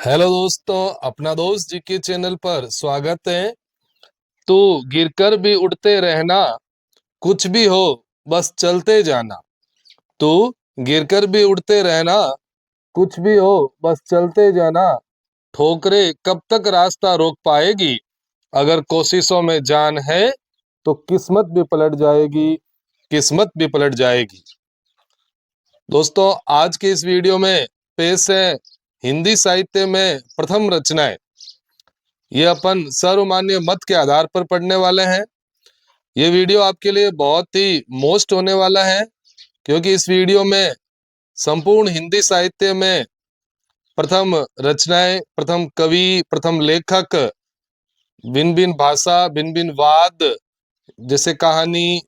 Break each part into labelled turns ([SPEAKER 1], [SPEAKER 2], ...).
[SPEAKER 1] Hello दोस्तों, अपना दोस्त जी के चैनल पर स्वागत है। तो गिरकर भी उठते रहना, कुछ भी हो बस चलते जाना। तो गिरकर भी उठते रहना, कुछ भी हो बस चलते जाना। ठोकरें कब तक रास्ता रोक पाएगी, अगर कोशिशों में जान है तो किस्मत भी पलट जाएगी, किस्मत भी पलट जाएगी। दोस्तों, आज के इस वीडियो में पेश है हिंदी साहित्य में प्रथम रचनाएं। ये अपन सर्वमान्य मत के आधार पर पढ़ने वाले हैं। ये वीडियो आपके लिए बहुत ही मोस्ट होने वाला है, क्योंकि इस वीडियो में संपूर्ण हिंदी साहित्य में प्रथम रचनाएं, प्रथम कवि, प्रथम लेखक, भिन्न भिन्न भाषा, भिन्न भिन्न वाद, जैसे कहानी,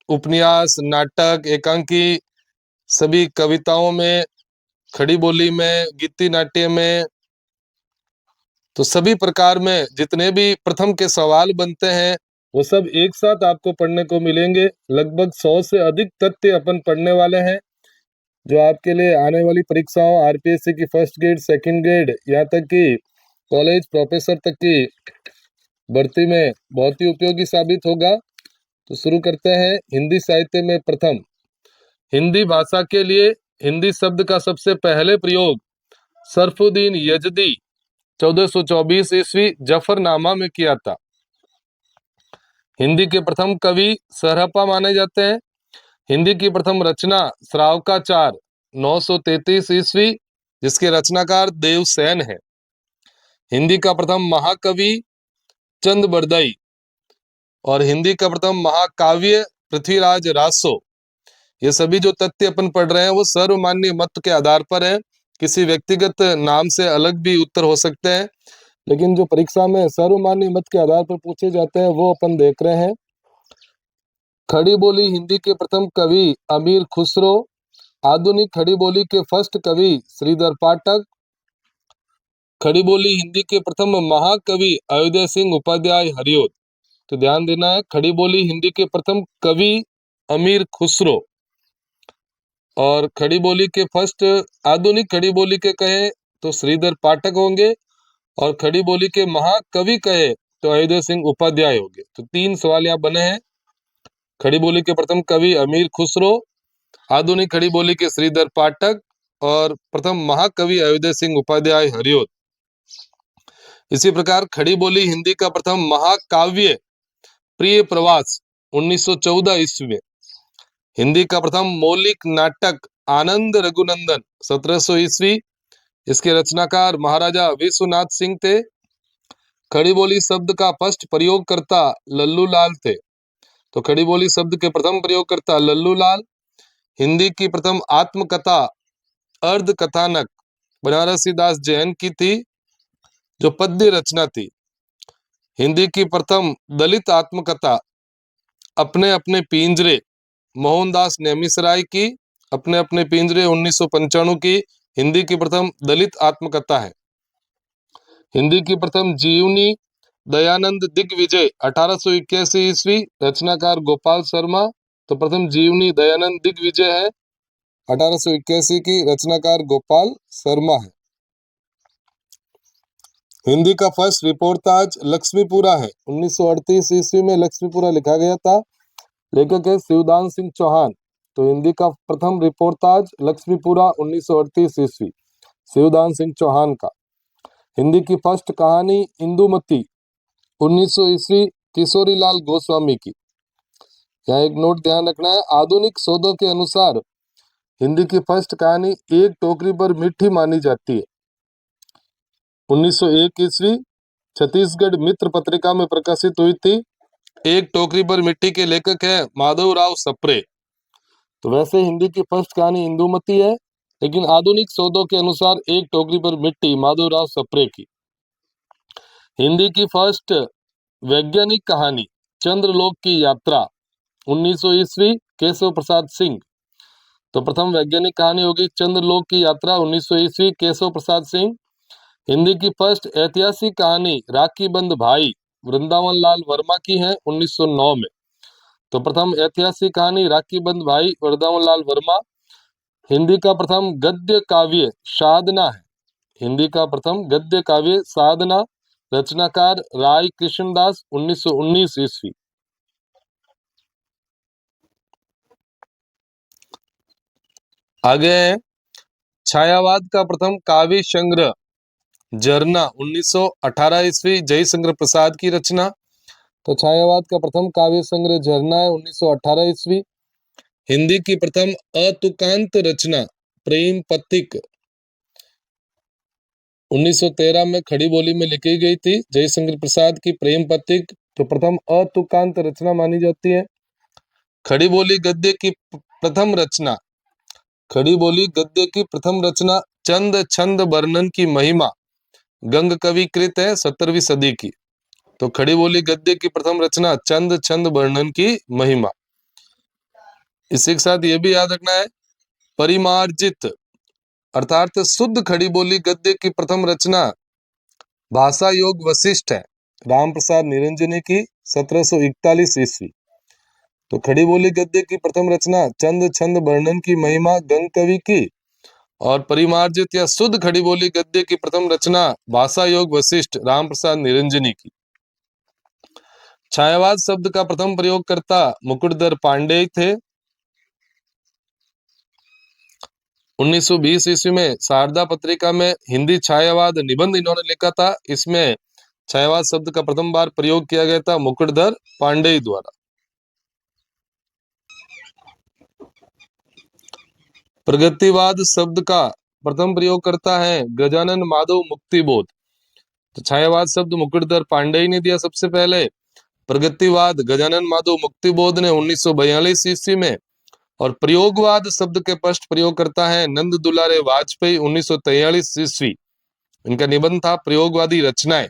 [SPEAKER 1] उपन्यास, नाटक, एकांकी, सभी कविताओं में, खड़ी बोली में, गीति नाट्य में, तो सभी प्रकार में जितने भी प्रथम के सवाल बनते हैं वो सब एक साथ आपको पढ़ने को मिलेंगे। लगभग 100 से अधिक तथ्य अपन पढ़ने वाले हैं, जो आपके लिए आने वाली परीक्षाओं, आरपीएससी की फर्स्ट ग्रेड, सेकंड ग्रेड, यहाँ तक कि कॉलेज प्रोफेसर तक की भर्ती में बहुत ही उपयोगी साबित होगा। तो शुरू करते हैं। हिंदी साहित्य में प्रथम। हिंदी भाषा के लिए हिंदी शब्द का सबसे पहले प्रयोग सरफुद्दीन यजदी 1424 ईस्वी जफरनामा में किया था। हिंदी के प्रथम कवि सरहप्पा माने जाते हैं। हिंदी की प्रथम रचना श्रावकाचार 933 ईस्वी, जिसके रचनाकार देवसेन है। हिंदी का प्रथम महाकवि चंद बरदई और हिंदी का प्रथम महाकाव्य पृथ्वीराज रासो। ये सभी जो तथ्य अपन पढ़ रहे हैं वो सर्वमान्य मत के आधार पर है। किसी व्यक्तिगत नाम से अलग भी उत्तर हो सकते हैं, लेकिन जो परीक्षा में सर्वमान्य मत के आधार पर पूछे जाते हैं वो अपन देख रहे हैं। खड़ी बोली हिंदी के प्रथम कवि अमीर खुसरो। आधुनिक खड़ी बोली के फर्स्ट कवि श्रीधर पाठक। खड़ी बोली हिंदी के प्रथम महाकवि अयोध्या सिंह उपाध्याय हरिओद। तो ध्यान देना है, खड़ी बोली हिंदी के प्रथम कवि अमीर खुसरो, और खड़ी बोली के फर्स्ट, आधुनिक खड़ी बोली के कहे तो श्रीधर पाठक होंगे, और खड़ी बोली के महाकवि कहे तो अयोध्या सिंह उपाध्याय होंगे। तो 3 सवाल यहाँ बने हैं। खड़ी बोली के प्रथम कवि अमीर खुसरो, आधुनिक खड़ी बोली के श्रीधर पाठक, और प्रथम महाकवि अयोध्या सिंह उपाध्याय हरिओद। इसी प्रकार खड़ी बोली हिंदी का प्रथम महाकाव्य प्रिय प्रवास 1914 ईस्वी में। हिंदी का प्रथम मौलिक नाटक आनंद रघुनंदन 1700 ईस्वी, इसके रचनाकार महाराजा विश्वनाथ सिंह थे। खड़ी बोली शब्द का फर्स्ट प्रयोगकर्ता लल्लू लाल थे। तो खड़ी बोली शब्द के प्रथम प्रयोगकर्ता लल्लू लाल। हिंदी की प्रथम आत्मकथा अर्ध कथानक बनारसी दास जैन की थी, जो पद्य रचना थी। हिंदी की प्रथम दलित आत्मकथा अपने अपने पिंजरे मोहनदास नेमिसराय की, अपने अपने पिंजरे 1995 की हिंदी की प्रथम दलित आत्मकथा है। हिंदी की प्रथम जीवनी दयानंद दिग्विजय 1881 ईस्वी, रचनाकार गोपाल शर्मा। तो प्रथम जीवनी दयानंद दिग्विजय है, 1881 की, रचनाकार गोपाल शर्मा है। हिंदी का फर्स्ट रिपोर्टाज लक्ष्मीपुरा है, 1938 ईस्वी में लक्ष्मीपुरा लिखा गया था। लेखक है शिवदान सिंह चौहान। तो हिंदी का प्रथम रिपोर्टाज लक्ष्मीपुरा 1938 ईस्वी, शिवदान सिंह चौहान का। हिंदी की फर्स्ट कहानी इंदुमती 1900 ईस्वी, किशोरीलाल गोस्वामी की। यहाँ एक नोट ध्यान रखना है, आधुनिक शोधों के अनुसार हिंदी की फर्स्ट कहानी एक टोकरी पर मिट्टी मानी जाती है, 1901 ईस्वी, छत्तीसगढ़ मित्र पत्रिका में प्रकाशित हुई थी। एक टोकरी पर मिट्टी के लेखक है माधवराव सप्रे। तो वैसे हिंदी की फर्स्ट कहानी इंदुमती है, लेकिन आधुनिक शोधों के अनुसार एक टोकरी पर मिट्टी माधवराव सप्रे की। हिंदी की फर्स्ट वैज्ञानिक कहानी चंद्रलोक की यात्रा 1900 ईस्वी, केशव प्रसाद सिंह। तो प्रथम वैज्ञानिक कहानी होगी चंद्रलोक की यात्रा 1900 ईस्वी, केशव प्रसाद सिंह। हिंदी की फर्स्ट ऐतिहासिक कहानी राखी बंद भाई वृंदावन लाल वर्मा की है, 1909 में। तो प्रथम ऐतिहासिक कहानी राखी बंद भाई वृंदावन लाल वर्मा। हिंदी का प्रथम गद्य काव्य साधना है, हिंदी का प्रथम गद्य काव्य साधना, रचनाकार राय कृष्णदास, 1919 ईस्वी। आगे है छायावाद का प्रथम काव्य संग्रह झरना, 1918 ईस्वी, जयशंकर प्रसाद की रचना। तो छायावाद का प्रथम काव्य संग्रह झरना है, 1918 ईस्वी। हिंदी की प्रथम अतुकांत रचना प्रेम पथिक 1913 में खड़ी बोली में लिखी गई थी। जयशंकर प्रसाद की प्रेम पथिक तो प्रथम अतुकांत रचना मानी जाती है। खड़ी बोली गद्य की प्रथम रचना, खड़ी बोली गद्य की प्रथम रचना चंद छंद वर्णन की महिमा, गंग कवि कृत है, 17वीं सदी की। तो खड़ी बोली गद्य की प्रथम रचना चंद छंद वर्णन की महिमा। इसी के साथ ये भी याद रखना है परिमार्जित अर्थात शुद्ध खड़ी बोली गद्य की प्रथम रचना भाषा योग वशिष्ठ है, राम प्रसाद निरंजनी की, 1741 ईस्वी। तो खड़ी बोली गद्य की प्रथम रचना चंद छंद वर्णन की महिमा गंग कवि की, और परिमार्जित या शुद्ध खड़ी बोली गद्य की प्रथम रचना भाषा योग वशिष्ठ, राम प्रसाद निरंजनी की। छायावाद शब्द का प्रथम प्रयोगकर्ता मुकुटधर पांडेय थे। 1920 ईस्वी में शारदा पत्रिका में हिंदी छायावाद निबंध इन्होंने लिखा था। इसमें छायावाद शब्द का प्रथम बार प्रयोग किया गया था मुकुटधर पांडेय द्वारा। प्रगतिवाद शब्द का प्रथम प्रयोग करता है गजानन माधव मुक्तिबोध। तो छायावाद शब्द मुकुटधर पांडेय ने दिया सबसे पहले। प्रगतिवाद गजानन माधव मुक्तिबोध ने 1942 ईस्वी में, और प्रयोगवाद शब्द के पश्च प्रयोग करता है नंद दुलारे वाजपेयी, 1943 ईस्वी। इनका निबंध था प्रयोगवादी रचनाएं।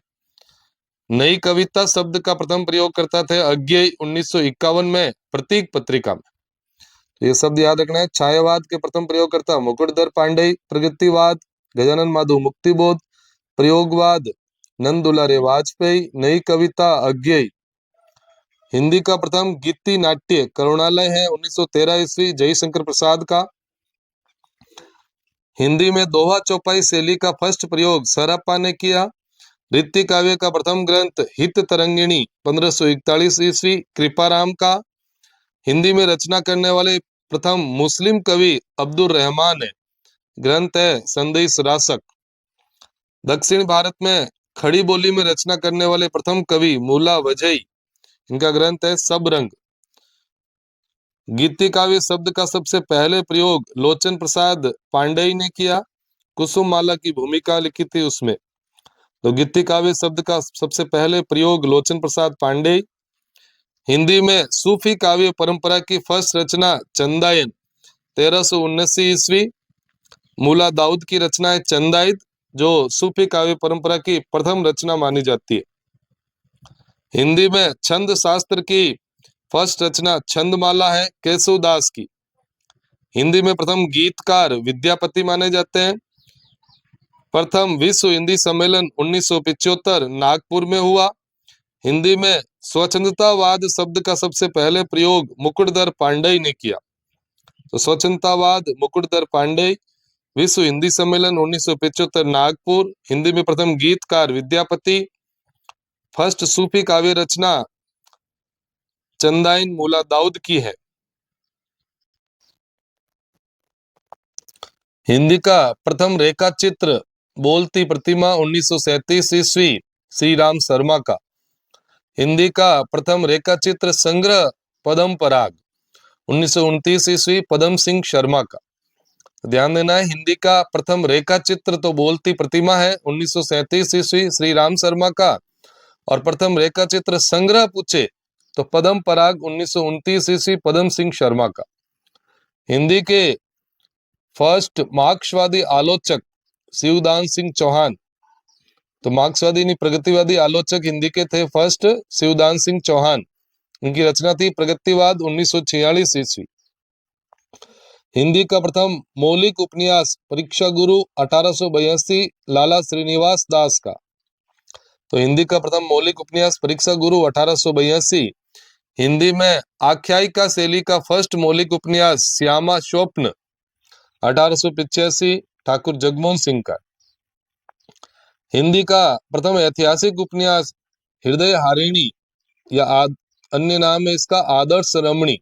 [SPEAKER 1] नई कविता शब्द का प्रथम प्रयोग करता थे अज्ञेय, 1951 में प्रतीक पत्रिका में। तो ये शब्द याद रखना है। छायावाद के प्रथम प्रयोगकर्ता मुकुटधर पांडेय, प्रगतिवाद गजानन माधव मुक्तिबोध, प्रयोगवाद नंद दुलारे वाजपेयी, नई कविता अज्ञेय। हिंदी का प्रथम गीति नाट्य करुणालय है, 1913 ईस्वी, जयशंकर प्रसाद का। हिंदी में दोहा चौपाई शैली का फर्स्ट प्रयोग सरप्पा ने किया। रीति काव्य का प्रथम ग्रंथ हित तरंगिणी, 1541 ईस्वी, कृपाराम का। हिंदी में रचना करने वाले प्रथम मुस्लिम कवि अब्दुल रहमान है। ग्रंथ है संदेश रासक। दक्षिण भारत में खड़ी बोली में रचना करने वाले प्रथम कवि मुला वजई। इनका ग्रंथ है सब रंग। गीति काव्य शब्द का सबसे पहले प्रयोग लोचन प्रसाद पांडेय ने किया। कुसुम माला की भूमिका लिखी थी उसमें। तो गीति काव्य शब्द का सबसे पहले प्रयोग लोचन प्रसाद पांडेय। हिंदी में सूफी काव्य परंपरा की फर्स्ट रचना चंदायन, 1379 ईस्वी। मुला दाऊद की रचना है चंदाइद, जो सूफी काव्य परंपरा की प्रथम रचना मानी जाती है। हिंदी में छंद शास्त्र की फर्स्ट रचना छंदमाला है केशवदास की। हिंदी में प्रथम गीतकार विद्यापति माने जाते हैं। प्रथम विश्व हिंदी सम्मेलन 1975 नागपुर में हुआ। हिंदी में स्वच्छंदतावाद शब्द का सबसे पहले प्रयोग मुकुटधर पांडेय ने किया। तो स्वच्छंदतावाद मुकुटधर पांडेय। विश्व हिंदी सम्मेलन 1975 नागपुर। हिंदी में प्रथम गीतकार विद्यापति। फर्स्ट सूफी काव्य रचना चंदाइन मुला दाऊद की है। हिंदी का प्रथम रेखा चित्र बोलती प्रतिमा 1937 ईस्वी, श्री राम शर्मा का। हिंदी का प्रथम रेखा चित्र संग्रह पदम पराग, 1929 ईस्वी, पदम सिंह शर्मा का। ध्यान देना है, हिंदी का प्रथम रेखा चित्र तो बोलती प्रतिमा है 1937 ईस्वी, श्री राम शर्मा का। और प्रथम रेखा चित्र संग्रह पूछे तो पदम पराग 1929 ईस्वी, पदम सिंह शर्मा का। हिंदी के फर्स्ट मार्क्सवादी आलोचक शिवदान सिंह चौहान। तो मार्क्सवादी नहीं प्रगतिवादी आलोचक हिंदी के थे फर्स्ट शिवदान सिंह चौहान। उनकी रचना थी प्रगतिवाद, 1946 ईस्वी। हिंदी का प्रथम मौलिक उपन्यास परीक्षा गुरु 1882, लाला श्रीनिवास दास का। तो हिंदी का प्रथम मौलिक उपन्यास परीक्षा गुरु 1882। हिंदी में आख्यायिका शैली का फर्स्ट मौलिक उपन्यास श्यामा स्वप्न, 1885, ठाकुर जगमोहन सिंह का। हिंदी का प्रथम ऐतिहासिक उपन्यास हृदय हारिणी या अन्य नाम है इसका आदर्श रमणी।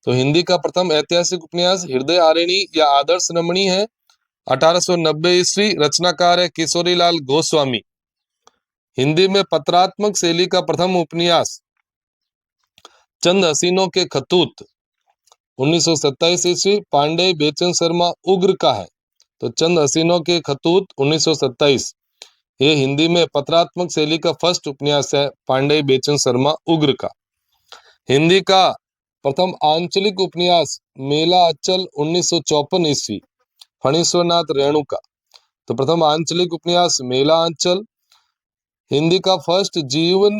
[SPEAKER 1] तो हिंदी का प्रथम ऐतिहासिक उपन्यास हृदय हारिणी या आदर्श रमणी है। 1890 ईस्वी, रचनाकार है किशोरीलाल गोस्वामी। हिंदी में पत्रात्मक शैली का प्रथम उपन्यास चंद हसीनों के खतूत 1927 ईस्वी, पांडे बेचन शर्मा उग्र का है। तो चंद हसीनों के खतूत 1927 ये हिंदी में पत्रात्मक शैली का फर्स्ट उपन्यास है पांडे बेचन शर्मा उग्र का। हिंदी का प्रथम आंचलिक उपन्यास मेला अचल 1954 ईस्वी, फणीश्वरनाथ रेणु का। तो प्रथम आंचलिक उपन्यास मेला अंचल। हिंदी का फर्स्ट जीवन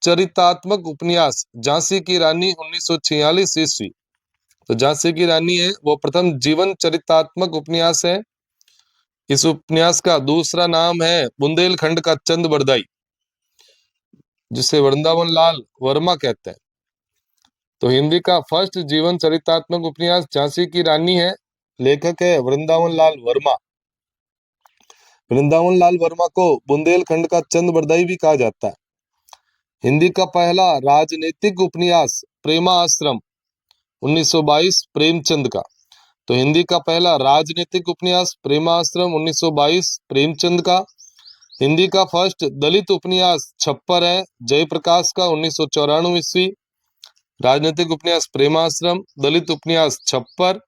[SPEAKER 1] चरितात्मक उपन्यास झांसी की रानी 1946 ईस्वी। तो झांसी की रानी है वो प्रथम जीवन चरितात्मक उपन्यास है। इस उपन्यास का दूसरा नाम है बुंदेलखंड का चंद बरदाई, जिसे वृंदावन लाल वर्मा कहते हैं। तो हिंदी का फर्स्ट जीवन चरितात्मक उपन्यास झांसी की रानी है, लेखक है वृंदावन लाल वर्मा। वृंदावन लाल वर्मा को बुंदेलखंड का चंद बरदाई भी कहा जाता है। हिंदी का पहला राजनीतिक उपन्यास प्रेमा आश्रम 1922 प्रेमचंद का। तो हिंदी का पहला राजनीतिक उपन्यास प्रेमा आश्रम 1922 प्रेमचंद का। हिंदी का फर्स्ट दलित उपन्यास छप्पर है जयप्रकाश का 1994 ईस्वी। राजनीतिक उपन्यास प्रेमाश्रम, दलित उपन्यास छप्पर।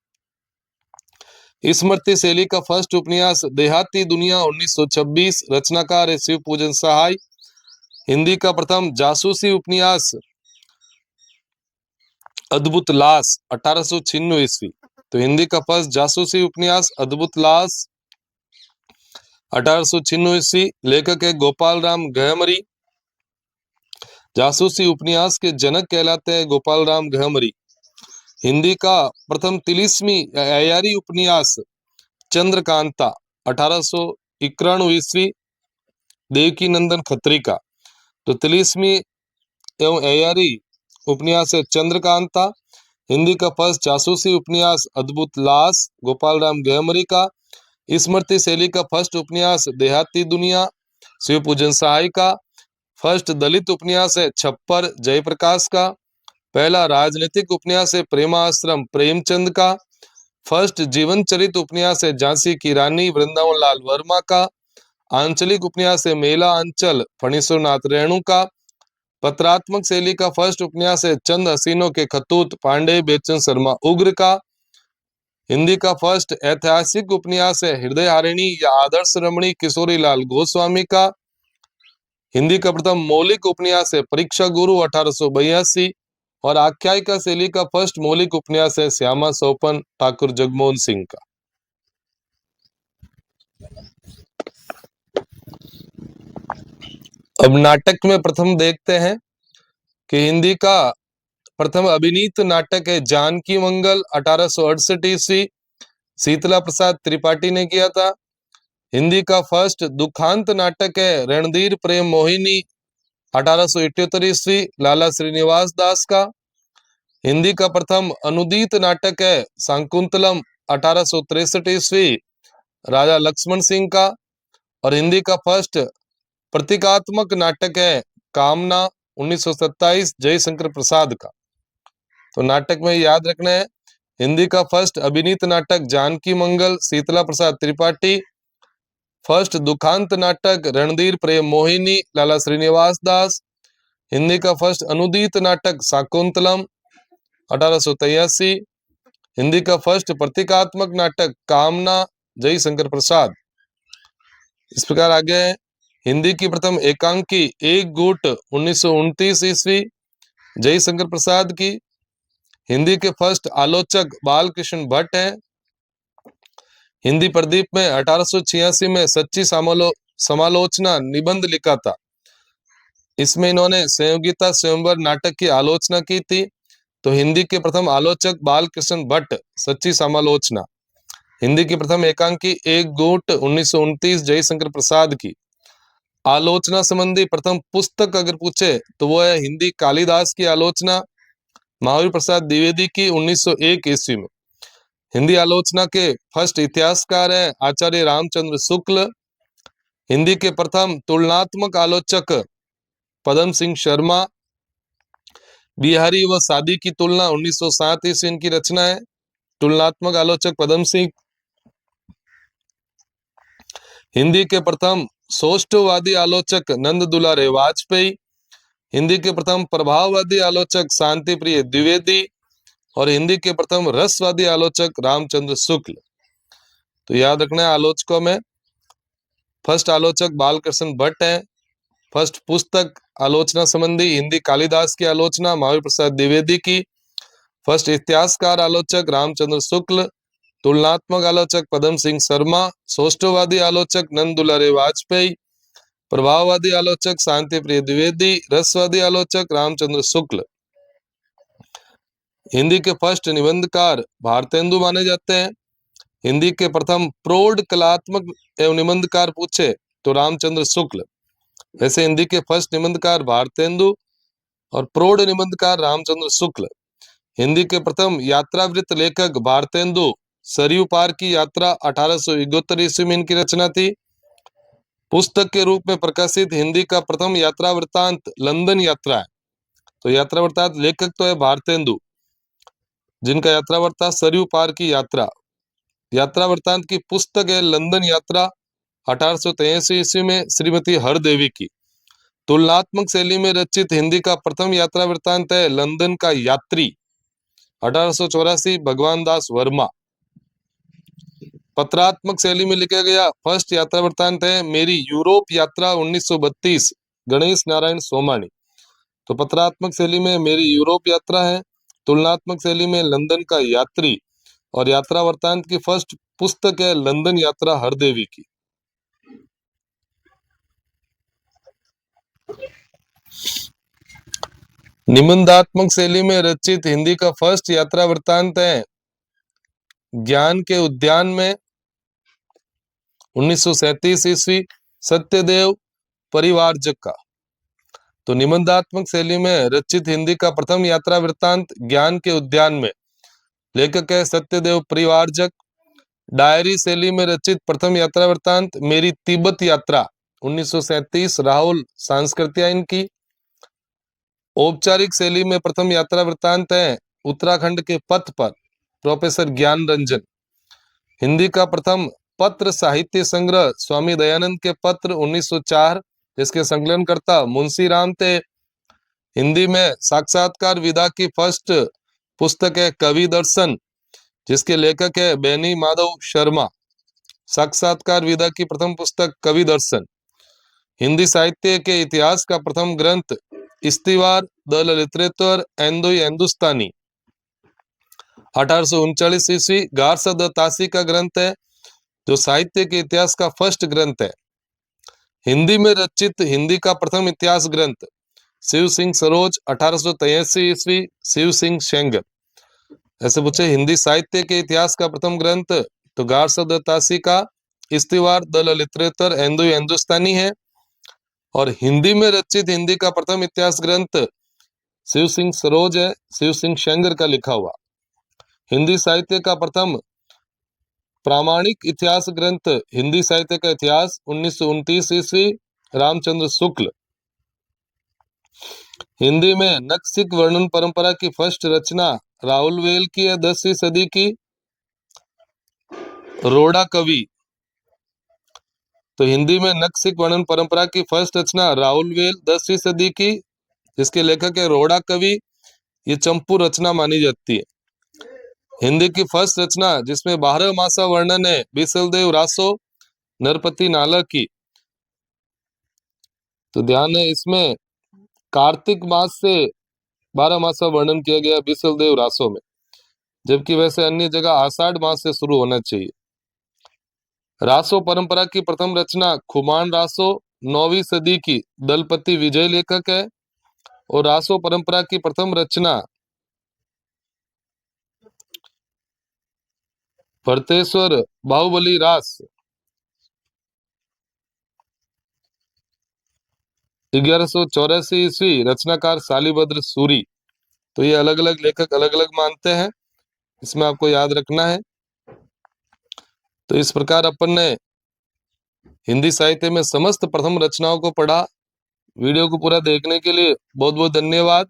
[SPEAKER 1] स्मृति शैली का फर्स्ट उपन्यास देहाती दुनिया 1926, रचनाकार है शिव पूजन सहाय। हिंदी का प्रथम जासूसी उपन्यास अद्भुत लाश 1896 ईस्वी। तो हिंदी का फर्स्ट जासूसी उपन्यास अद्भुत लाश 1896 ईस्वी, लेखक है गोपाल राम गहमरी। जासूसी उपन्यास के जनक कहलाते हैं गोपाल राम गहमरी। हिंदी का प्रथम तिलिस्मी अयारी उपन्यास चंद्रकांता 1891 ईस्वी, देवकी नंदन खत्री का। तो तिलिस्मी एवं अयारी उपन्यास है चंद्रकांता। हिंदी का फर्स्ट जासूसी उपन्यास अद्भुत लाश गोपाल राम गहमरी का। स्मृति शैली का फर्स्ट उपन्यास देहाती दुनिया शिव पूजन सहाय का। फर्स्ट दलित उपन्यास है छप्पर जयप्रकाश का। पहला राजनीतिक उपन्यास है प्रेमाश्रम प्रेमचंद का। फर्स्ट जीवन चरित उपन्यास है झांसी की रानी वृंदावन लाल वर्मा का। आंचलिक उपन्यास है मेला अंचल फणीश्वरनाथ रेणु का। पत्रात्मक शैली का फर्स्ट उपन्यास है चंद हसीनों के खतूत पांडे बेचन शर्मा उग्र का। हिंदी का फर्स्ट ऐतिहासिक उपन्यास है हृदय हारिणी या आदर्श रमणी किशोरीलाल गोस्वामी का। हिंदी का प्रथम मौलिक उपन्यास है परीक्षा गुरु 1882 और आख्यायिका शैली का फर्स्ट मौलिक उपन्यास है श्यामा सोपन ठाकुर जगमोहन सिंह का। अब नाटक में प्रथम देखते हैं कि हिंदी का प्रथम अभिनीत नाटक है जानकी मंगल 1868 ईस्वी, शीतला प्रसाद त्रिपाठी ने किया था। हिंदी का फर्स्ट दुखांत नाटक है रणधीर प्रेम मोहिनी 1878 ईस्वी, लाला श्रीनिवास दास का। हिंदी का प्रथम अनुदित नाटक है शाकुंतलम 1863 ईस्वी, राजा लक्ष्मण सिंह का। और हिंदी का फर्स्ट प्रतीकात्मक नाटक है कामना 1927 जयशंकर प्रसाद का। तो नाटक में याद रखना है हिंदी का फर्स्ट अभिनीत नाटक जानकी मंगल शीतला प्रसाद त्रिपाठी। फर्स्ट दुखांत नाटक रणधीर प्रेम मोहिनी लाला श्रीनिवास दास। हिंदी का फर्स्ट अनुदित नाटक शाकुंतलम 1883। हिंदी का फर्स्ट प्रतीकात्मक नाटक कामना जयशंकर प्रसाद। इस प्रकार आगे है हिंदी की प्रथम एकांकी एक गुट 1929 ईस्वी, जयशंकर प्रसाद की। हिंदी के फर्स्ट आलोचक बालकृष्ण भट्ट हैं। हिंदी प्रदीप में 1886 में सच्ची समालोचना निबंध लिखा था। इसमें इन्होंने संयोगिता स्वयंवर नाटक की आलोचना की थी। तो हिंदी के प्रथम आलोचक बालकृष्ण भट्ट, सच्ची समालोचना। हिंदी की प्रथम एकांकी एक गुट 1929 जयशंकर प्रसाद की। आलोचना संबंधी प्रथम पुस्तक अगर पूछे तो वो है हिंदी कालिदास की आलोचना, महावीर प्रसाद द्विवेदी की 1901 ईस्वी में। हिंदी आलोचना के फर्स्ट इतिहासकार है आचार्य रामचंद्र शुक्ल। हिंदी के प्रथम तुलनात्मक आलोचक पदम सिंह शर्मा। बिहारी व सादी की तुलना 1907 ईस्वी इनकी रचना है। तुलनात्मक आलोचक पदम सिंह। हिंदी के प्रथम सौष्ठववादी आलोचक नंद दुलारे वाजपेयी। हिंदी के प्रथम प्रभाववादी आलोचक शांति प्रिय द्विवेदी। और हिंदी के प्रथम रसवादी आलोचक रामचंद्र शुक्ल। तो याद रखना है आलोचकों में फर्स्ट आलोचक बालकृष्ण भट्ट है। फर्स्ट पुस्तक आलोचना संबंधी हिंदी कालिदास की आलोचना महावीर प्रसाद द्विवेदी की। फर्स्ट इतिहासकार आलोचक रामचंद्र शुक्ल। तुलनात्मक आलोचक पदम सिंह शर्मा। सौष्ठववादी आलोचक नंद दुलारे वाजपेयी। प्रभाववादी आलोचक शांति प्रिय द्विवेदी। रसवादी आलोचक रामचंद्र शुक्ल। हिंदी के फर्स्ट निबंधकार भारतेंदु माने जाते हैं। हिंदी के प्रथम प्रौढ़ कलात्मक एवं निबंधकार पूछे तो रामचंद्र शुक्ल। वैसे हिंदी के फर्स्ट निबंधकार भारतेंदु और प्रौढ़ निबंधकार रामचंद्र शुक्ल। हिंदी के प्रथम यात्रावृत्त लेखक भारतेंदु। सरयू पार की यात्रा 1871 ईस्वी में इनकी रचना थी। पुस्तक के रूप में प्रकाशित हिंदी का प्रथम यात्रा वृत्तांत लंदन यात्रा है। तो यात्रा वृत्तांत लेखक तो है भारतेंदु, जिनका यात्रा वृत्तांत सरयू पार की यात्रा। यात्रा वृत्तांत की पुस्तक है लंदन यात्रा 1883 ईस्वी में श्रीमती हरदेवी की। तुलनात्मक शैली में रचित हिंदी का प्रथम यात्रा वृत्तांत है लंदन का यात्री 1884 भगवान दास वर्मा। पत्रात्मक शैली में लिखा गया फर्स्ट यात्रा वृत्तांत है मेरी यूरोप यात्रा 1932 गणेश नारायण सोमानी। तो पत्रात्मक शैली में मेरी यूरोप यात्रा है। तुलनात्मक शैली में लंदन का यात्री। और यात्रा वृत्तांत की फर्स्ट पुस्तक है लंदन यात्रा हरदेवी की। निबंधात्मक शैली में रचित हिंदी का फर्स्ट यात्रा वृत्तांत है ज्ञान के उद्यान में 1937 ईस्वी सत्यदेव परिवारजक का। तो निबंधात्मक शैली में रचित हिंदी का प्रथम यात्रा वृत्तांत ज्ञान के उद्यान में लेखक है सत्यदेव परिवारजक। डायरी शैली में रचित प्रथम यात्रा वृत्तांत मेरी तिब्बत यात्रा 1937 राहुल सांस्कृतिया इनकी। औपचारिक शैली में प्रथम यात्रा वृत्तांत है उत्तराखंड के पथ पर प्रोफेसर ज्ञान रंजन। हिंदी का प्रथम पत्र साहित्य संग्रह स्वामी दयानंद के पत्र 1904, जिसके संकलनकर्ता मुंशी राम थे। हिंदी में साक्षात्कार विधा की फर्स्ट पुस्तक है कवि दर्शन, जिसके लेखक है बेनी माधव शर्मा। साक्षात्कार विधा की प्रथम पुस्तक कवि दर्शन। हिंदी साहित्य के इतिहास का प्रथम ग्रंथ इस्तीवार द लिटरेचर एंड द हिंदुस्तानी 1839 ईस्वी गारसा द तासी का ग्रंथ है, जो साहित्य के इतिहास का फर्स्ट ग्रंथ है। हिंदी में रचित हिंदी का प्रथम इतिहास ग्रंथ शिव सिंह सरोज 1883 ईस्वी शिव सिंह शेंगर। ऐसे पूछे हिंदी साहित्य के इतिहास का प्रथम ग्रंथ तो गारसा द तासी का इस्तीवार द लिटरेचर एंड द हिंदुस्तानी है। और हिंदी में रचित हिंदी का प्रथम इतिहास ग्रंथ शिव सिंह सरोज है, शिव सिंह शेंगर का लिखा हुआ। हिंदी साहित्य का प्रथम प्रामाणिक इतिहास ग्रंथ हिंदी साहित्य का इतिहास 1929 ईस्वी रामचंद्र शुक्ल। हिंदी में नक्सिक वर्णन परंपरा की फर्स्ट रचना राहुल वेल की है 10वीं सदी की रोड़ा कवि। तो हिंदी में नक्सिक वर्णन परंपरा की फर्स्ट रचना राहुल वेल 10वीं सदी की, जिसके लेखक है रोड़ा कवि। ये चंपू रचना मानी जाती है। हिंदी की फर्स्ट रचना जिसमें 12 मासा वर्णन है बिसलदेव रासो नरपति नाला की। तो ध्यान है इसमें कार्तिक मास से 12 मास का वर्णन किया गया बिसलदेव रासो में, जबकि वैसे अन्य जगह आषाढ़ मास से शुरू होना चाहिए। रासो परंपरा की प्रथम रचना खुमान रासो 9वीं सदी की दलपति विजय लेखक है। और रासो परंपरा की प्रथम रचना भरतेश्वर बाहुबली रास 1184 ईस्वी रचनाकार शालिभद्र सूरी। तो ये अलग अलग लेखक अलग अलग मानते हैं, इसमें आपको याद रखना है। तो इस प्रकार अपन ने हिंदी साहित्य में समस्त प्रथम रचनाओं को पढ़ा। वीडियो को पूरा देखने के लिए बहुत बहुत धन्यवाद।